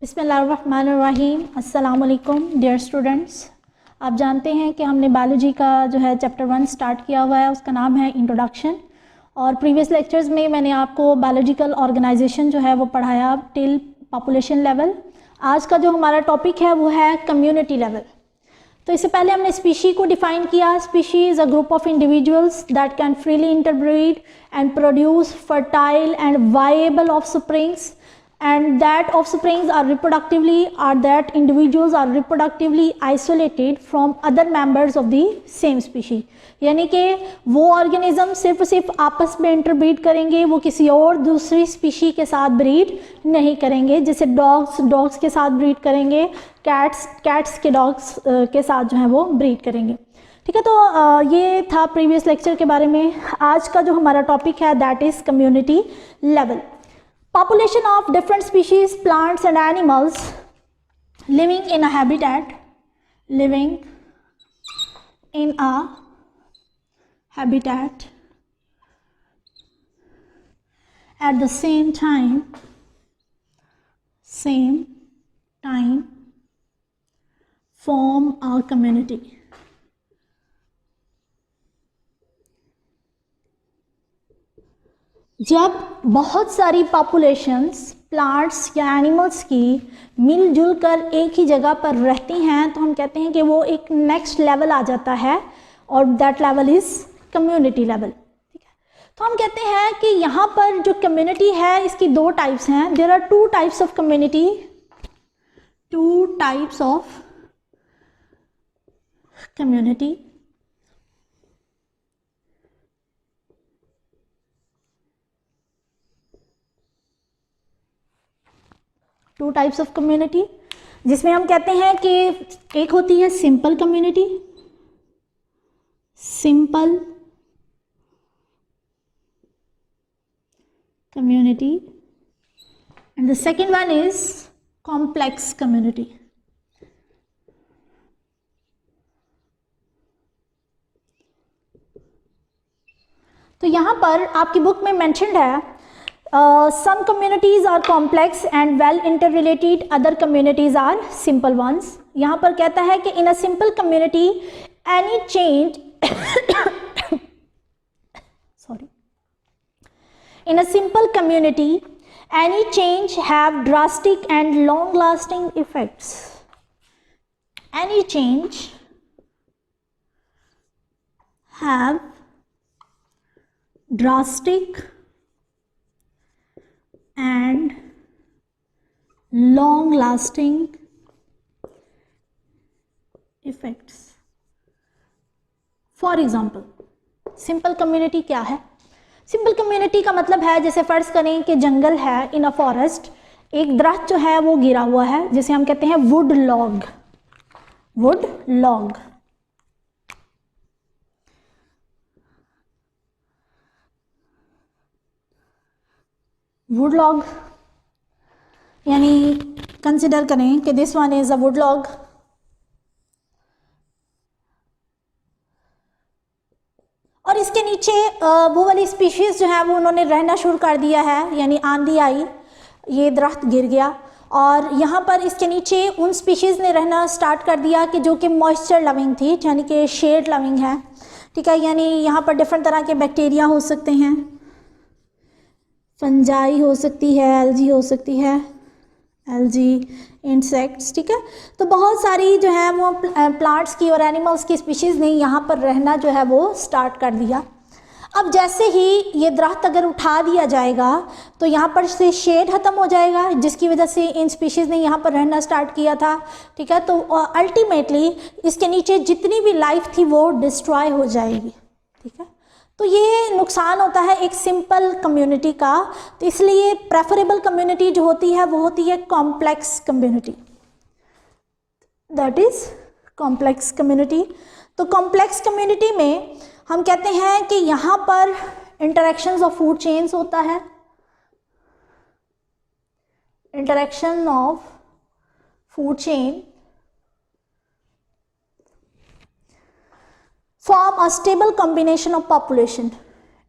बिस्मिल्लाहिर्रहमानिर्रहीम। अस्सलाम वालेकुम डियर स्टूडेंट्स। आप जानते हैं कि हमने बायोलॉजी का जो है चैप्टर 1 स्टार्ट किया हुआ है, उसका नाम है इंट्रोडक्शन। और प्रीवियस लेक्चर्स में मैंने आपको बायोलॉजिकल ऑर्गेनाइजेशन जो है वो पढ़ाया टिल पॉपुलेशन लेवल। आज का जो हमारा टॉपिक है वो है कम्युनिटी लेवल। तो इससे पहले हमने स्पीशी को डिफाइन किया। Species is a group of individuals that can freely interbreed and produce fertile and viable offsprings and that offsprings are that individuals are reproductively isolated from other members of the same species। यानी कि वो organism सिर्फ आपस में interbreed करेंगे, वो किसी और दूसरी स्पीशी के साथ ब्रीड नहीं करेंगे। जैसे डॉग्स के साथ ब्रीड करेंगे, कैट्स के डॉग्स के साथ जो है वो ब्रीड करेंगे। ठीक है, तो ये था प्रीवियस लेक्चर के बारे में। आज का जो हमारा टॉपिक है that is community level. Population of different species, plants and animals living in a habitat, at the same time form a community। जब बहुत सारी पॉपुलेशंस प्लांट्स या एनिमल्स की मिलजुल कर एक ही जगह पर रहती हैं तो हम कहते हैं कि वो एक नेक्स्ट लेवल आ जाता है और that level is community level. ठीक है, तो हम कहते हैं कि यहाँ पर जो कम्युनिटी है इसकी दो टाइप्स हैं। There are two types of community, two types of community, जिसमें हम कहते हैं कि एक होती है simple community and the second one is complex community. तो यहाँ पर आपकी बुक में मेंशन्ड है some communities are complex and well interrelated, other communities are simple ones। यहाँ पर कहता है कि in a simple community any change in a simple community any change have drastic and long lasting effects। Any change have drastic and long lasting effects। For example simple community क्या है? Simple community का मतलब है, जैसे फर्ज करें कि जंगल है, इन अ फॉरेस्ट एक दरख्त जो है वो गिरा हुआ है, जिसे हम कहते हैं वुड लॉग। वुड लॉग यानी कंसिडर करें कि this one is a would log. और इसके नीचे वो वाली स्पीशीज जो है वो उन्होंने रहना शुरू कर दिया है, यानी आंधी आई, ये दरख्त गिर गया और यहाँ पर इसके नीचे उन स्पीशीज़ ने रहना स्टार्ट कर दिया कि जो कि मॉइस्चर लविंग थी, यानी कि शेड लविंग है। ठीक है, यानी यहाँ पर डिफरेंट तरह के बैक्टीरिया हो सकते हैं, फंजाई हो सकती है, एल्जी हो सकती है, इंसेक्ट्स। ठीक है, तो बहुत सारी जो है वो प्लांट्स की और एनिमल्स की स्पीशीज़ ने यहाँ पर रहना जो है वो स्टार्ट कर दिया। अब जैसे ही ये दरख्त अगर उठा दिया जाएगा तो यहाँ पर से शेड ख़त्म हो जाएगा, जिसकी वजह से इन स्पीशीज़ ने यहाँ पर रहना स्टार्ट किया था। ठीक है, तो अल्टीमेटली इसके नीचे जितनी भी लाइफ थी वो डिस्ट्रॉय हो जाएगी। ठीक है, तो ये नुकसान होता है एक सिंपल कम्युनिटी का। तो इसलिए प्रेफरेबल कम्युनिटी जो होती है वो होती है complex community, that is complex community. तो कॉम्प्लेक्स कम्युनिटी में हम कहते हैं कि यहाँ पर इंटरेक्शंस ऑफ फूड चेन्स होता है, interaction of food chain form a stable combination of population.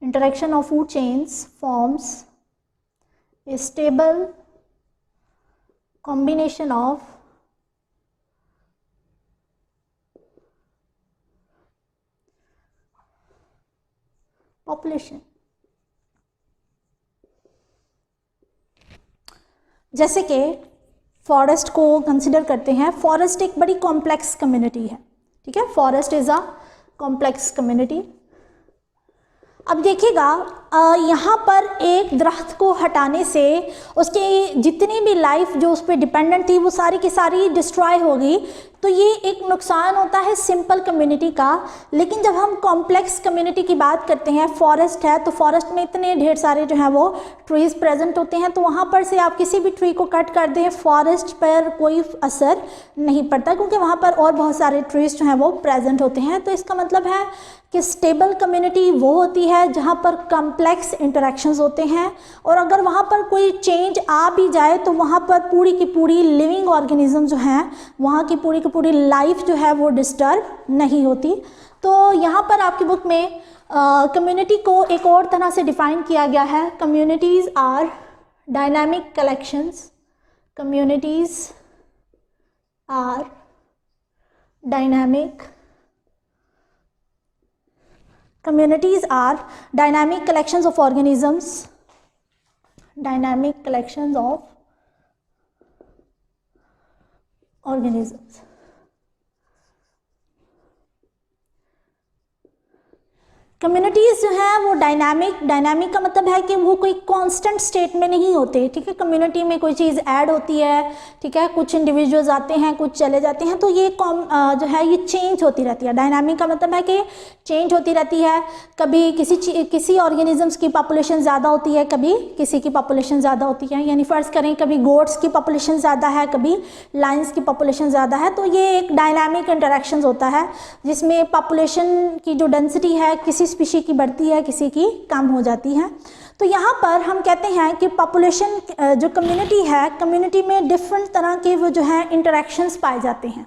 Interaction of food chains forms a stable combination of population। जैसे कि फॉरेस्ट को कंसिडर करते हैं, फॉरेस्ट एक बड़ी कॉम्प्लेक्स कम्युनिटी है, ठीक है, forest is a complex community. अब देखिएगा यहाँ पर एक दरख्त को हटाने से उसकी जितनी भी लाइफ जो उस पर डिपेंडेंट थी वो सारी की सारी डिस्ट्रॉय होगी, तो ये एक नुकसान होता है सिंपल कम्युनिटी का। लेकिन जब हम कॉम्प्लेक्स कम्युनिटी की बात करते हैं, फॉरेस्ट है तो फॉरेस्ट में इतने ढेर सारे जो हैं वो ट्रीज़ प्रेजेंट होते हैं, तो वहाँ पर से आप किसी भी ट्री को कट कर दें, फॉरेस्ट पर कोई असर नहीं पड़ता, क्योंकि वहाँ पर और बहुत सारे ट्रीज़ जो हैं वो प्रेजेंट होते हैं। तो इसका मतलब है कि स्टेबल कम्युनिटी वो होती है जहाँ पर कॉम्प्लेक्स इंटरेक्शंस होते हैं, और अगर वहाँ पर कोई चेंज आ भी जाए तो वहाँ पर पूरी की पूरी लिविंग ऑर्गेनिज्म जो हैं, वहाँ की पूरी लाइफ जो है वो डिस्टर्ब नहीं होती। तो यहाँ पर आपकी बुक में कम्युनिटी को एक और तरह से डिफाइन किया गया है। Communities are dynamic collections, communities are dynamic, communities are dynamic collections of organisms, dynamic collections of organisms। Communities जो हैं वो डायनामिक का मतलब है कि वो कोई कांस्टेंट स्टेट में नहीं होते, ठीक है। कम्युनिटी में कोई चीज़ ऐड होती है, ठीक है, कुछ इंडिविजुअल्स आते हैं, कुछ चले जाते हैं, तो ये जो है ये चेंज होती रहती है। डायनामिक का मतलब है कि चेंज होती रहती है, कभी किसी ऑर्गेनिजम्स की पॉपुलेशन ज़्यादा होती है, कभी किसी की पॉपुलेशन ज़्यादा होती है। यानी फ़र्ज़ करें कभी गोट्स की पॉपुलेशन ज़्यादा है, कभी लाइन्स की पॉपुलेशन ज़्यादा है, तो ये एक डायनामिक इंटरेक्शंस होता है जिसमें पॉपुलेशन की जो डेंसिटी है किसी स्पीशी की बढ़ती है, किसी की कम हो जाती है। तो यहाँ पर हम कहते हैं कि पॉपुलेशन जो कम्युनिटी है, कम्युनिटी में डिफरेंट तरह के वो जो है इंटरेक्शंस पाए जाते हैं।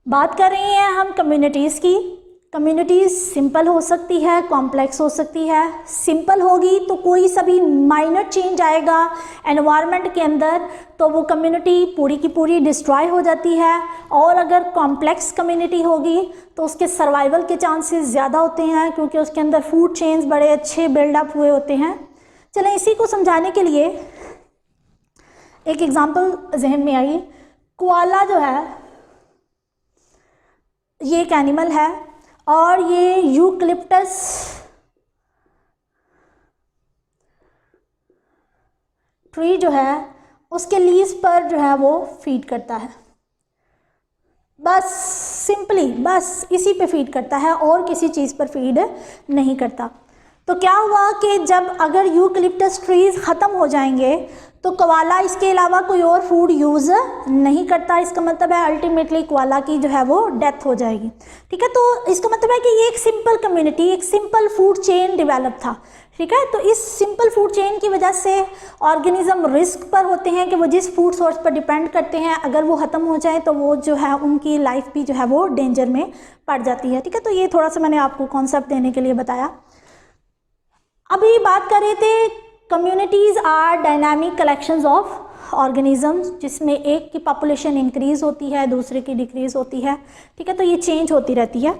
बात कर रहे हैं हम कम्युनिटीज़ की। कम्युनिटीज़ सिंपल हो सकती है, कॉम्प्लेक्स हो सकती है। सिंपल होगी तो कोई सा भी माइनर चेंज आएगा एनवायरनमेंट के अंदर तो वो कम्युनिटी पूरी की पूरी डिस्ट्रॉय हो जाती है, और अगर कॉम्प्लेक्स कम्युनिटी होगी तो उसके सर्वाइवल के चांसेस ज़्यादा होते हैं, क्योंकि उसके अंदर फूड चेन्स बड़े अच्छे बिल्डअप हुए होते हैं। चलें इसी को समझाने के लिए एक एग्जांपल जहन में आई। कोआला जो है ये एक एनिमल है, और ये यूकलिप्टस ट्री जो है उसके लीव्स पर जो है वो फीड करता है। बस सिंपली बस इसी पे फीड करता है और किसी चीज़ पर फीड नहीं करता। तो क्या हुआ कि जब अगर यूकलिप्टस ट्रीज़ ख़त्म हो जाएंगे तो कोआला इसके अलावा कोई और फूड यूज़ नहीं करता। इसका मतलब है अल्टीमेटली कोआला की जो है वो डेथ हो जाएगी, ठीक है। तो इसका मतलब है कि ये एक सिंपल कम्युनिटी, एक सिंपल फूड चेन डेवलप था, ठीक है। तो इस सिंपल फूड चेन की वजह से ऑर्गेनिज्म रिस्क पर होते हैं कि वो जिस फूड सोर्स पर डिपेंड करते हैं अगर वो ख़त्म हो जाए तो वो जो है उनकी लाइफ भी जो है वो डेंजर में पड़ जाती है, ठीक है। तो ये थोड़ा सा मैंने आपको कॉन्सेप्ट देने के लिए बताया। अभी बात कर रहे थे communities are dynamic collections of organisms, जिसमें एक की पॉपुलेशन इंक्रीज होती है, दूसरे की डिक्रीज होती है, ठीक है। तो ये चेंज होती रहती है।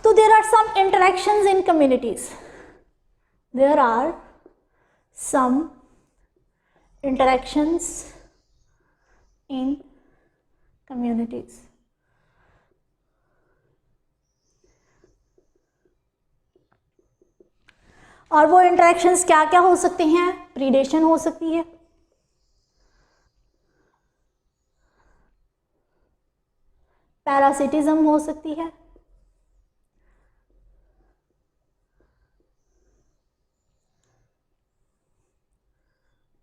तो there are some interactions in communities, there are some interactions in communities. और वो इंटरेक्शंस क्या क्या हो सकते हैं? प्रीडेशन हो सकती है, पैरासिटिज्म हो सकती है,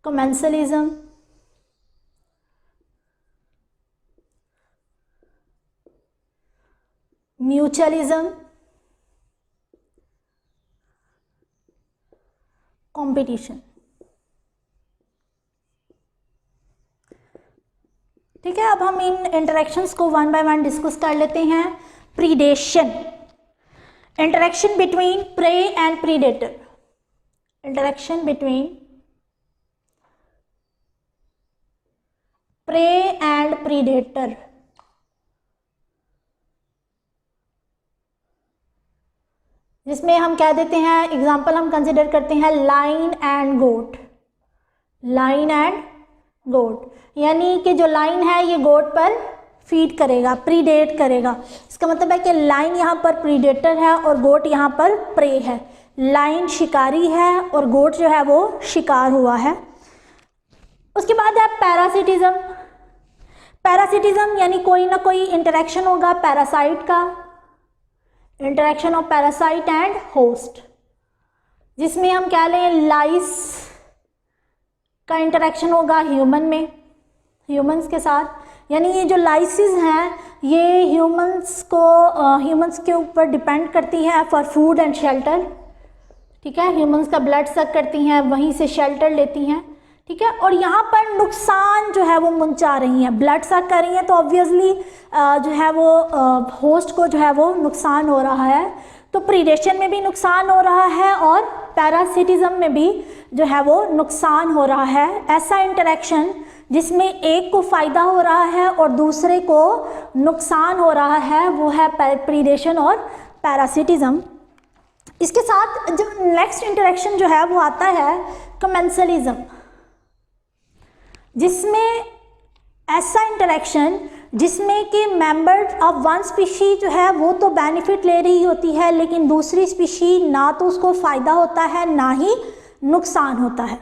कमेंसलिज्म, म्यूचुअलिज्म, कंपटीशन, ठीक है। अब हम इन इंटरेक्शंस को वन बाय वन डिस्कस कर लेते हैं। Predation, interaction between prey and predator, interaction between prey and predator. जिसमें हम कह देते हैं, एग्जाम्पल हम कंसिडर करते हैं lion and goat. Lion and goat यानी कि जो लाइन है ये गोट पर फीड करेगा, प्रीडेट करेगा। इसका मतलब है कि लाइन यहाँ पर प्रीडेटर है और गोट यहाँ पर प्रे है। लाइन शिकारी है और गोट जो है वो शिकार हुआ है। उसके बाद है पैरासिटिज्म। पैरासिटिज्म यानी कोई ना कोई इंटरेक्शन होगा पैरासाइट का, interaction of parasite and host, जिसमें हम कह लें लाइस का इंटरेक्शन होगा ह्यूमन में, ह्यूमंस के साथ। यानी ये जो लाइसिस हैं ये ह्यूमंस के ऊपर डिपेंड करती हैं फॉर फूड एंड शेल्टर। ठीक है, ह्यूमंस का ब्लड सक करती हैं, वहीं से शेल्टर लेती हैं। ठीक है, और यहाँ पर नुकसान जो है वो मुंचा रही हैं, ब्लड सक कर रही हैं, तो ऑब्वियसली जो है वो होस्ट को जो है वो नुकसान हो रहा है। तो प्रीडेशन में भी नुकसान हो रहा है और पैरासिटिज्म में भी जो है वो नुकसान हो रहा है। ऐसा इंटरेक्शन जिसमें एक को फ़ायदा हो रहा है और दूसरे को नुकसान हो रहा है, वो है प्रीडेशन और पैरासिटिज्म। इसके साथ जो नेक्स्ट इंटरेक्शन जो है वो आता है कमेंसलिज्म, जिसमें ऐसा इंटरेक्शन जिसमें कि मेंबर ऑफ वन स्पीशी जो है वो तो बेनिफिट ले रही होती है, लेकिन दूसरी स्पीशी ना तो उसको फ़ायदा होता है ना ही नुकसान होता है।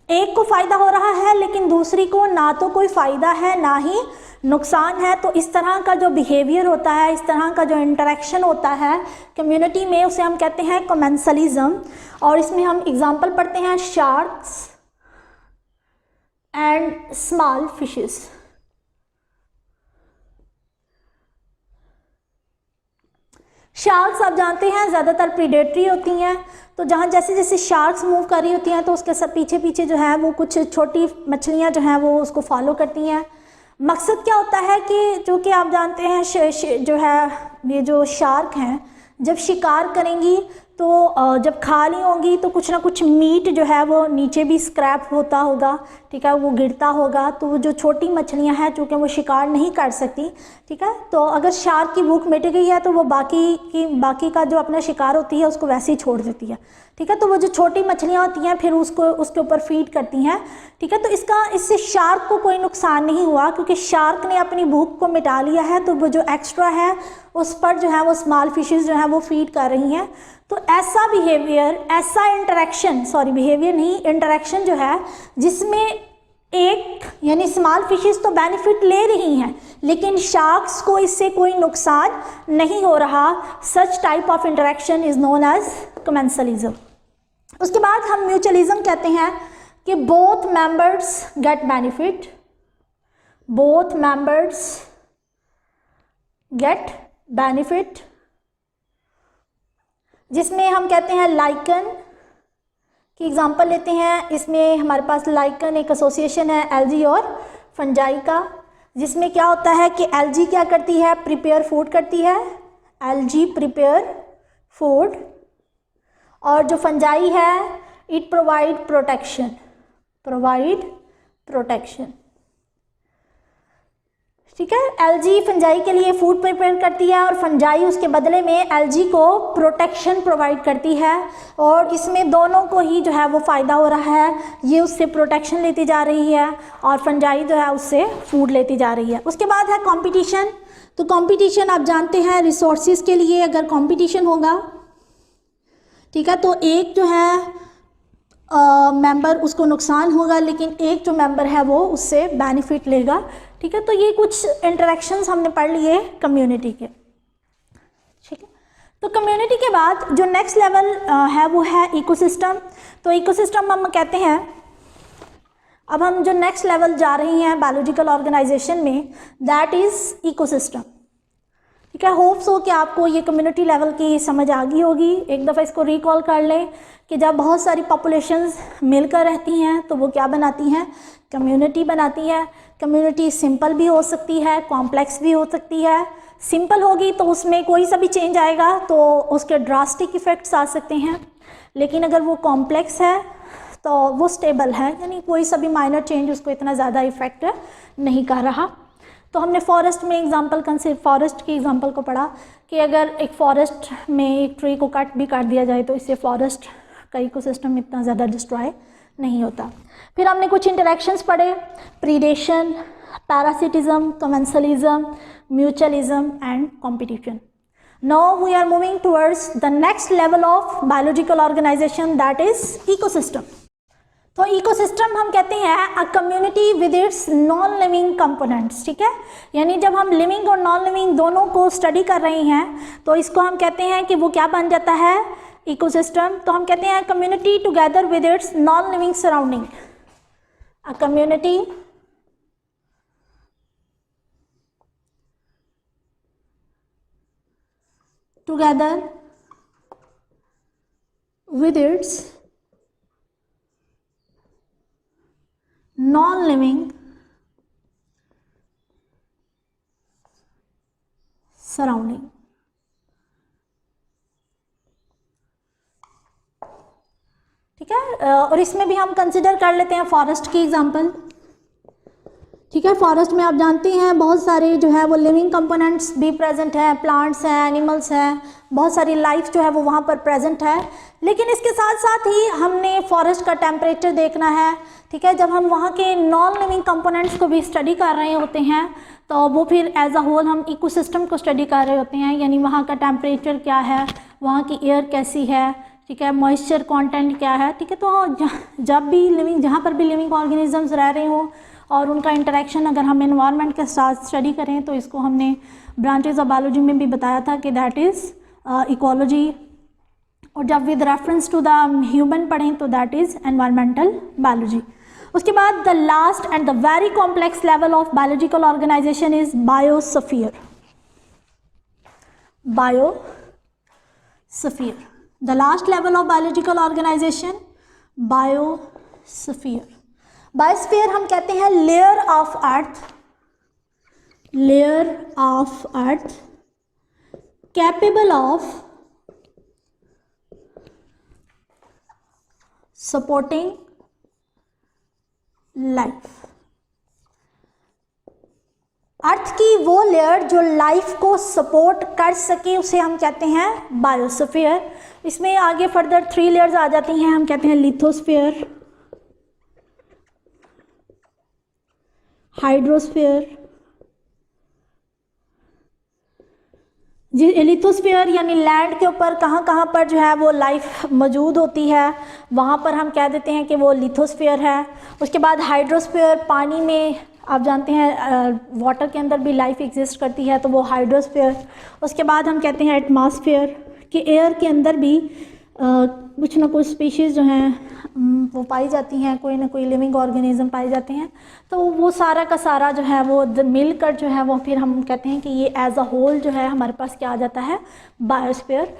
एक को फ़ायदा हो रहा है लेकिन दूसरी को ना तो कोई फ़ायदा है ना ही नुकसान है। तो इस तरह का जो बिहेवियर होता है, इस तरह का जो इंटरेक्शन होता है कम्युनिटी में, उसे हम कहते हैं कमेंसलिज्म। और इसमें हम एग्जांपल पढ़ते हैं sharks and small fishes. Sharks आप जानते हैं ज़्यादातर प्रीडेटरी होती हैं, तो जहाँ जैसे जैसे शार्क्स मूव कर रही होती हैं तो उसके सब पीछे पीछे जो है वो कुछ छोटी मछलियाँ जो हैं वो उसको फॉलो करती हैं। मकसद क्या होता है कि जो कि आप जानते हैं जो है ये जो शार्क हैं जब शिकार करेंगी तो जब खा ली होंगी तो कुछ ना कुछ मीट जो है वो नीचे भी स्क्रैप होता होगा। ठीक है, वो गिरता होगा, तो वो जो छोटी मछलियां हैं चूँकि वो शिकार नहीं कर सकती। ठीक है, तो अगर शार्क की भूख मिट गई है तो वो बाकी का जो अपना शिकार होती है उसको वैसे ही छोड़ देती है। ठीक है, तो वो जो छोटी मछलियां होती हैं फिर उसके ऊपर फीड करती हैं। ठीक है, तो इससे शार्क को कोई नुकसान नहीं हुआ क्योंकि शार्क ने अपनी भूख को मिटा लिया है, तो वो जो एक्स्ट्रा है उस पर जो है वो स्मॉल फिशेस जो है वो फीड कर रही हैं। तो ऐसा बिहेवियर, ऐसा इंटरेक्शन जो है जिसमें एक यानी स्मॉल फिशेस तो बेनिफिट ले रही हैं लेकिन शार्क्स को इससे कोई नुकसान नहीं हो रहा, such type of interaction is known as commensalism. उसके बाद हम म्यूचुअलिज्म कहते हैं कि both members get benefit, both members get benefit, जिसमें हम कहते हैं लाइकन की एग्जांपल लेते हैं। इसमें हमारे पास लाइकन एक एसोसिएशन है एल्गी और फंजाई का, जिसमें क्या होता है कि एल्गी क्या करती है, प्रिपेयर फूड करती है, एल्गी प्रिपेयर फूड, और जो फंजाई है इट प्रोवाइड प्रोटेक्शन। ठीक है, एल्गी फंजाई के लिए फूड प्रिपेयर करती है और फंजाई उसके बदले में एल्गी को प्रोटेक्शन प्रोवाइड करती है, और इसमें दोनों को ही जो है वो फ़ायदा हो रहा है। ये उससे प्रोटेक्शन लेती जा रही है और फंजाई जो है उससे फूड लेती जा रही है। उसके बाद है कंपटीशन। तो कंपटीशन आप जानते हैं रिसोर्सेज के लिए अगर कंपटीशन होगा, ठीक है, तो एक जो है मेंबर उसको नुकसान होगा लेकिन एक जो मेंबर है वो उससे बेनिफिट लेगा। ठीक है, तो ये कुछ इंटरेक्शंस हमने पढ़ लिए कम्युनिटी के। ठीक है, तो कम्युनिटी के बाद जो नेक्स्ट लेवल है वो है इकोसिस्टम। तो इकोसिस्टम हम कहते हैं, अब हम जो नेक्स्ट लेवल जा रही हैं बायोलॉजिकल ऑर्गेनाइजेशन में, दैट इज़ इकोसिस्टम। ठीक है, होप्स हो कि आपको ये कम्युनिटी लेवल की समझ आ गई होगी। एक दफ़ा इसको रिकॉल कर लें कि जब बहुत सारी पॉपुलेशंस मिलकर रहती हैं तो वो क्या बनाती हैं, कम्युनिटी बनाती है। कम्युनिटी सिंपल भी हो सकती है, कॉम्प्लेक्स भी हो सकती है। सिंपल होगी तो उसमें कोई सा भी चेंज आएगा तो उसके ड्रास्टिक इफ़ेक्ट्स आ सकते हैं, लेकिन अगर वो कॉम्प्लेक्स है तो वो स्टेबल है, यानी कोई सा भी माइनर चेंज उसको इतना ज़्यादा इफेक्ट नहीं कर रहा। तो हमने फॉरेस्ट में फॉरेस्ट की एग्जांपल को पढ़ा कि अगर एक फॉरेस्ट में एक ट्री को काट दिया जाए तो इससे फॉरेस्ट का इकोसिस्टम इतना ज़्यादा डिस्ट्रॉय नहीं होता। फिर हमने कुछ इंटरेक्शंस पढ़े, predation, parasitism, commensalism, mutualism and competition. Now we are moving towards the next level of biological organisation, that is ecosystem. तो इकोसिस्टम हम कहते हैं a community with its non living components, ठीक है। यानी जब हम लिविंग और नॉन लिविंग दोनों को स्टडी कर रहे हैं तो इसको हम कहते हैं कि वो क्या बन जाता है, इकोसिस्टम। तो हम कहते हैं community together with its non living surrounding, a community together with its non-living surrounding। ठीक है, और इसमें भी हम कंसिडर कर लेते हैं फॉरेस्ट की एग्जांपल। ठीक है, फॉरेस्ट में आप जानते हैं बहुत सारे जो है वो लिविंग कंपोनेंट्स भी प्रेजेंट हैं, प्लांट्स हैं, एनिमल्स हैं, बहुत सारी लाइफ जो है वो वहाँ पर प्रेजेंट है। लेकिन इसके साथ साथ ही हमने फॉरेस्ट का टेम्परेचर देखना है। ठीक है, जब हम वहाँ के नॉन लिविंग कंपोनेंट्स को भी स्टडी कर रहे होते हैं तो वो फिर एज अ होल हम इकोसिस्टम को स्टडी कर रहे होते हैं, यानी वहाँ का टेम्परेचर क्या है, वहाँ की एयर कैसी है, ठीक है, मॉइस्चर कंटेंट क्या है। ठीक है, तो जब भी लिविंग, जहाँ पर भी लिविंग ऑर्गेनिजम्स रह रहे हों और उनका इंटरेक्शन अगर हम एनवायरनमेंट के साथ स्टडी करें तो इसको हमने ब्रांचेज ऑफ बायोलॉजी में भी बताया था कि दैट इज़ इकोलॉजी, और जब with reference to the human पढ़ें तो दैट इज़ एनवायरमेंटल बायोलॉजी। उसके बाद the last and the very complex level of biological organisation is biosphere. Biosphere, the last level of biological organisation, biosphere. Biosphere हम कहते हैं layer of earth capable of supporting life. Earth की वो layer जो life को support कर सके उसे हम कहते हैं बायोस्फीयर। इसमें आगे फर्दर 3 लेयर्स आ जाती हैं, हम कहते हैं लिथोस्फीयर, हाइड्रोस्फीयर। लिथोस्फीयर यानी लैंड के ऊपर कहाँ कहाँ पर जो है वो लाइफ मौजूद होती है, वहाँ पर हम कह देते हैं कि वो लिथोस्फीयर है। उसके बाद हाइड्रोस्फीयर, पानी में आप जानते हैं वाटर के अंदर भी लाइफ एग्जिस्ट करती है तो वो हाइड्रोस्फीयर। उसके बाद हम कहते हैं एटमॉस्फेयर, कि एयर के अंदर भी कुछ ना कुछ स्पीशीज़ जो हैं वो पाई जाती हैं, कोई ना कोई लिविंग ऑर्गेनिज्म पाए जाते हैं। तो वो सारा का सारा जो है वो मिलकर जो है वो फिर हम कहते हैं कि ये एज अ होल जो है हमारे पास क्या आ जाता है, biosphere.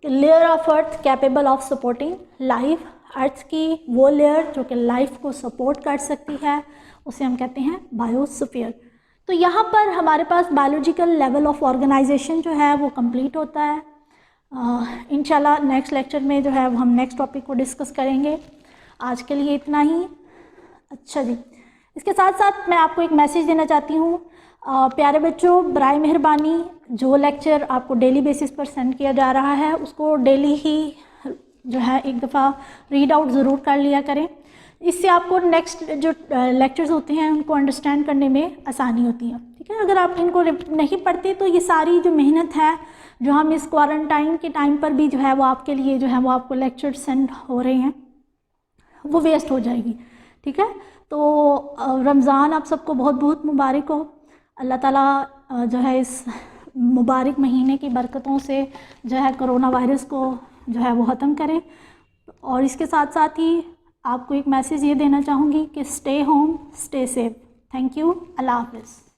Layer of earth capable of supporting life, earth की वो लेयर जो कि लाइफ को सपोर्ट कर सकती है उसे हम कहते हैं बायोस्फीयर। तो यहाँ पर हमारे पास बायोलॉजिकल लेवल ऑफ ऑर्गेनाइजेशन जो है वो कंप्लीट होता है। इंशाल्लाह नेक्स्ट लेक्चर में जो है वो हम नेक्स्ट टॉपिक को डिस्कस करेंगे। आज के लिए इतना ही। अच्छा जी, इसके साथ साथ मैं आपको एक मैसेज देना चाहती हूँ। प्यारे बच्चों, बराए मेहरबानी जो लेक्चर आपको डेली बेसिस पर सेंड किया जा रहा है उसको डेली ही जो है एक दफ़ा रीड आउट ज़रूर कर लिया करें। इससे आपको नेक्स्ट जो लेक्चर्स होते हैं उनको अंडरस्टैंड करने में आसानी होती है। ठीक है, अगर आप इनको नहीं पढ़ते तो ये सारी जो मेहनत है जो हम इस क्वारंटाइन के टाइम पर भी जो है वो आपके लिए जो है वो आपको लेक्चर सेंड हो रहे हैं वो वेस्ट हो जाएगी। ठीक है, तो रमज़ान आप सबको बहुत बहुत मुबारक हो। अल्लाह ताला जो है इस मुबारक महीने की बरकतों से जो है कोरोना वायरस को जो है वो ख़त्म करे। और इसके साथ साथ ही आपको एक मैसेज ये देना चाहूँगी कि stay home, stay safe. Thank you, अल्लाह हाफ़िज़।